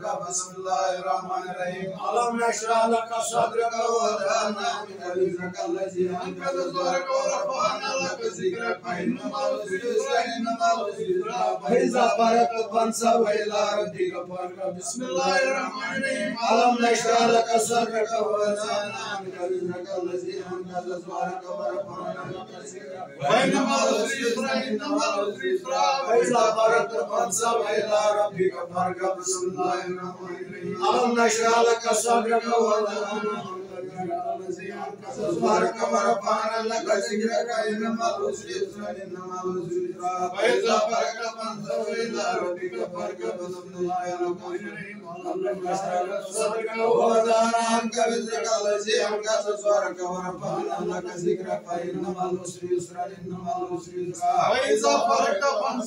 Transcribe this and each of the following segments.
farqa. Bismillahirrahmanirrahim. Alam nashrah laka sadraka wa wada'na anka wizraka allazi anqadha dhahrak wa rafa'na laka zikrak fa inna ma'al usri yusra inna ma'al usri yusra fa idha faraqta fansab ila rabbika farghab. Bismillahirrahmanirrahim. Alam nashrah laka sadraka wa wada'na anka wizraka allazi anqadha dhahrak wa rafa'na laka zikrak fa inna ma'al usri yusra inna ma'al usri yusra fa idha faraqta fansab ila rabbika farghab. Bismillahirrahmanirrahim. Alam nashrah laka sadraka wa wada'na ظهرك ورفعنا لك ذكرك إن مع العسر يسرا إن مع العسر يسرا فإذا فرغت فانصب إلى ربك فارغب. بسم الله الرحمن الرحيم. ألم نشرح لك صدرك ووضعنا عنك وزرك الذي أنقض ظهرك ورفعنا لك ذكرك فإن مع العسر يسرا إن مع العسر يسرا فإذا فرغت فانصب إلى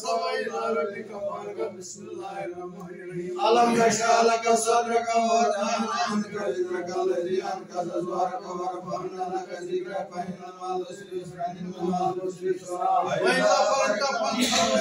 ربك فارغب. بسم الله الرحمن الرحيم. ألم نشرح لك صدرك ووضعنا عنك وزرك الذي أنقض ظهرك ورفعنا لك ذكرك فإن مع العسر يسرا إن مع العسر يسرا فإذا فرغت فانصب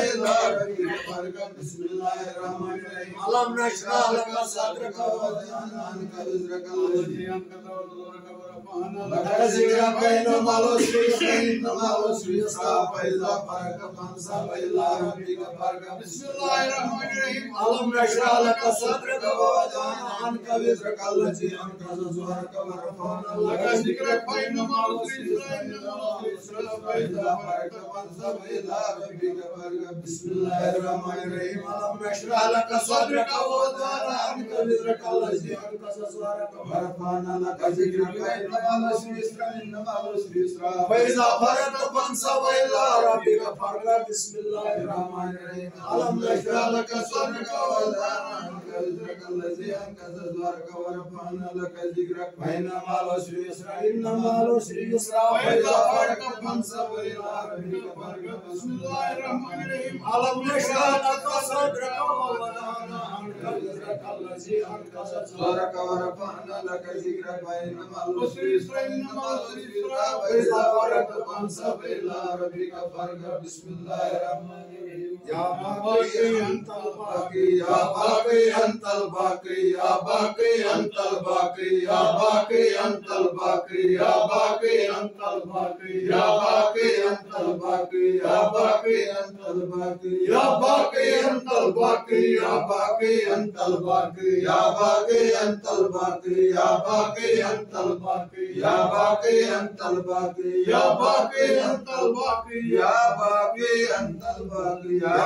إلى ربك فارغب. بسم الله الرحمن الرحيم. ألم نشرح لك صدرك ووضعنا عنك وزرك الذي أنقض ظهرك ورفعنا لك ذكرك فإن مع العسر يسرا إن مع العسر يسرا فإذا فرغت فانصب إلى ربك فارغب. بسم الله الرحمن الرحيم. ألم نشرح لك صدرك ووضعنا عنك وزرك الذي أنقض ظهرك ورفعنا لك ذكرك فإن مع العسر يسرا إن مع العسر يسرا فإذا فرغت فانصب إلى ربك فارغب. بسم الله الرحمن الرحيم. ألم نشرح لك صدرك ووضعنا عنك وزرك الذي أنقض ظهرك ورفعنا لك ذكرك فإن مع العسر يسرا إن مع العسر يسرا فإذا فرغت فانصب إلى ربك فارغب. بسم الله الرحمن الرحيم. ألم نشرح لك صدرك ووضعنا عنك وزرك الذي أنقض ظهرك ورفعنا لك ذكرك فإن مع العسر يسرا إن مع العسر يسرا فإذا فرغت فانصب إلى ربك فارغب. بسم الله الرحمن الرحيم. ألم نشرح لك صدرك ووضعنا عنك وزرك الذي أنقض ظهرك ورفعنا لك ذكرك فإن مع العسر يسرا إن مع العسر يسرا فإذا فرغت فانصب إلى ربك فارغب. بسم الله الرحمن الرحيم. يا باقي أنت الباقي يا باقي أنت الباقي يا باقي أنت الباقي يا باقي أنت الباقي يا باقي أنت الباقي يا باقي أنت الباقي يا باقي أنت الباقي يا باقي أنت الباقي يا باقي أنت الباقي يا باقي أنت الباقي يا باقي أنت الباقي يا باقي أنت الباقي يا باقي أنت الباقي يا باقي أنت الباقي يا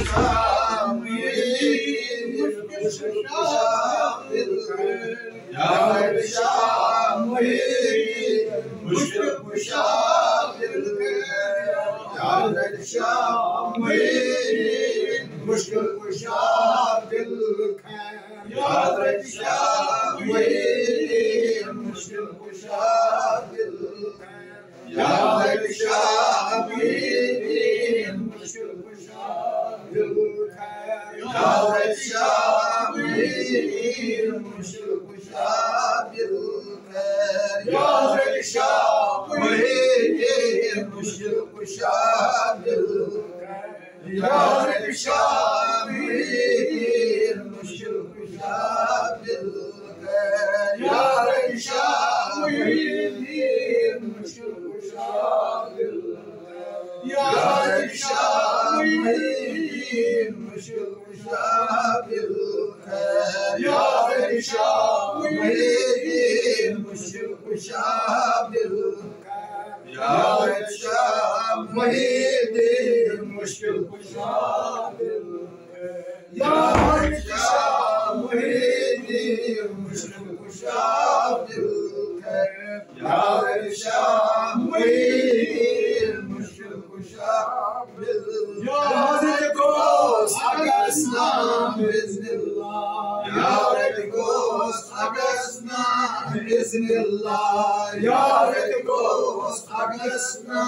شامي يا شامي مشرق مشاغل يا شامي مشكل مشاغل يا شامي مشكل مشاغل يا شامي مشكل مشاغل يا شامي مشكل مشاغل يا شامي مشكل مشاغل يا شامي مشكل مشاغل يا شامي مشكل مشاغل يا شامي مشكل مشاغل يا شامي مشكل مشاغل يا شامي مشكل مشاغل يا شامي مشكل مشاغل يا شامي مشكل مشاغل يا Ghost Agasna Bismillah Ya Ghost Agasna Bismillah Ya Ghost Agasna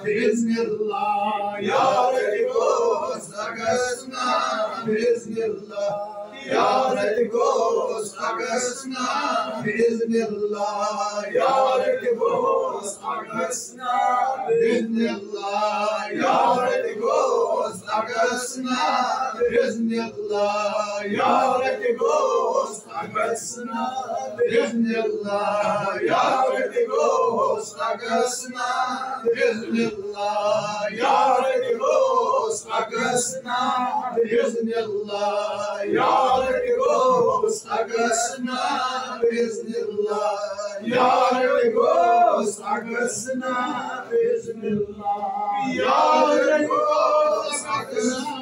Bismillah Ya Ghost Agasna Bismillah Ya Ghost Agasna Bismillah Ya Ghost Agasna Bismillah Ya Ghost Agasna, Bismillah, Yarati Ghost, Agasna, Bismillah, Yarati Ghost, Agasna, Bismillah, Yarati Ghost, Agasna, Bismillah, Yarati Ghost, Agasna, Bismillah, Yarati Ghost, Agasna, Bismillah, Yarati Ghost, Agasna,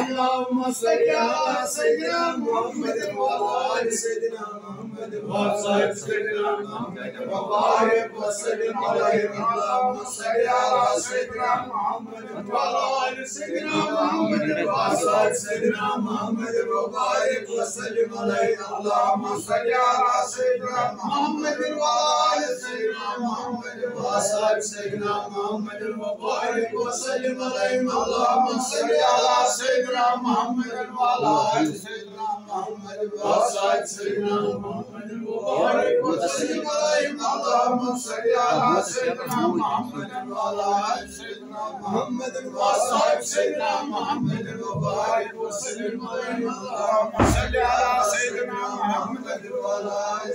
اللهم صل على سيدنا محمد وعلى ال سيدنا محمد وعلى سيدنا محمد وبارك وسلم عليه اللهم صل على سيدنا محمد وعلى ال سيدنا محمد وعلى سيدنا محمد وبارك وسلم عليه اللهم صل على سيدنا محمد وعلى ال سيدنا محمد وعلى سيدنا محمد وبارك وسلم عليه اللهم صل على سيدنا محمد وعلى ال سيدنا محمد وعلى سيدنا محمد وبارك وسلم عليه اللهم صل على سيدنا محمد وعلى ال سيدنا محمد وعلى سيدنا محمد وبارك وسلم عليه اللهم صل على سيدنا محمد وعلى ال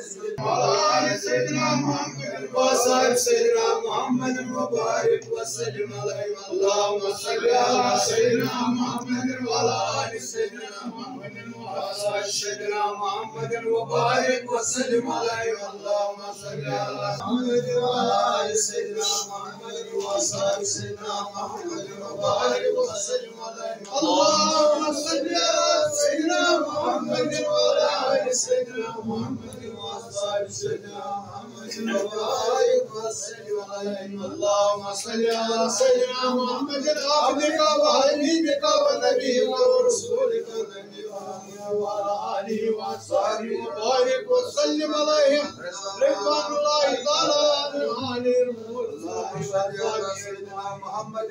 سيدنا محمد وعلى سيدنا محمد وبارك وسلم عليه اللهم صل على سيدنا محمد وعلى ال سيدنا محمد وعلى سيدنا محمد وبارك وسلم عليه اللهم صل على محمد وعلى ال سيدنا محمد وعلى سيدنا محمد وبارك وسلم عليه اللهم صل على سيدنا محمد وعلى ال سيدنا محمد وعلى سيدنا محمد وبارك وسلم عليه اللهم صل على سيدنا محمد عبدك وحبيبك ونبيك ورسولك النبي وعلى اله واصحابه وبارك وسلم عليهم رضوان الله تعالى عن العالي المرسل سيدنا محمد